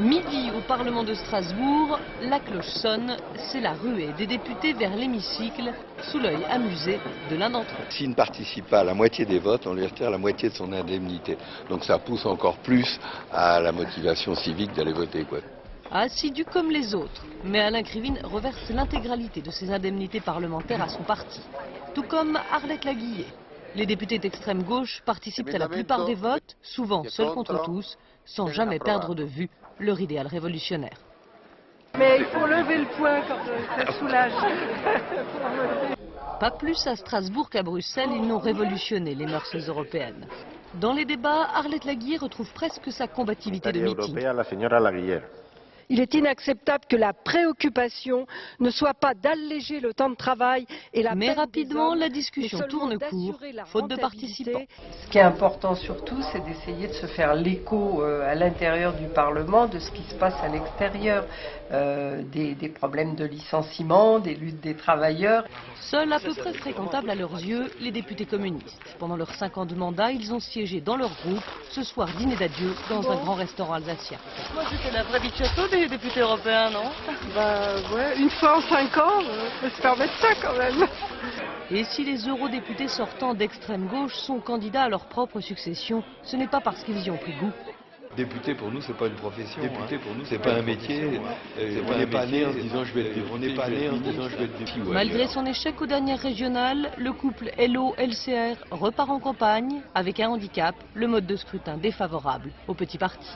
Midi au Parlement de Strasbourg, la cloche sonne, c'est la ruée des députés vers l'hémicycle, sous l'œil amusé de l'un d'entre eux. S'il ne participe pas à la moitié des votes, on lui retire la moitié de son indemnité. Donc ça pousse encore plus à la motivation civique d'aller voter, quoi. Assidu comme les autres, mais Alain Krivine reverse l'intégralité de ses indemnités parlementaires à son parti, tout comme Arlette Laguillet. Les députés d'extrême gauche participent à la plupart des votes, souvent seuls contre tous, sans jamais perdre de vue leur idéal révolutionnaire. Mais il faut lever le poing quand ça soulage. Pas plus à Strasbourg qu'à Bruxelles, ils n'ont révolutionné les mœurs européennes. Dans les débats, Arlette Laguillet retrouve presque sa combativité de meeting. Il est inacceptable que la préoccupation ne soit pas d'alléger le temps de travail et la Mais peine rapidement, des hommes, la discussion mais seulement tourne court, d'assurer la faute de rentabilité. participants. Ce qui est important surtout, c'est d'essayer de se faire l'écho à l'intérieur du Parlement de ce qui se passe à l'extérieur, des problèmes de licenciement, des luttes des travailleurs. Seuls à peu près fréquentables à leurs yeux, les députés communistes. Pendant leurs 5 ans de mandat, ils ont siégé dans leur groupe, ce soir dîner d'adieu dans un grand restaurant alsacien. Moi, c'était la vraie vie de château des députés européens, non? Bah ouais, une fois en 5 ans, on peut se permettre ça quand même. Et si les eurodéputés sortants d'extrême gauche sont candidats à leur propre succession, ce n'est pas parce qu'ils y ont pris goût. Député pour nous, c'est pas une profession. Député pour nous, c'est pas un métier. On n'est pas né en se disant je vais être député. On n'est pas né en se disant je vais être député. Malgré son échec aux dernières régionales, le couple LO-LCR repart en campagne avec un handicap, le mode de scrutin défavorable au petit parti.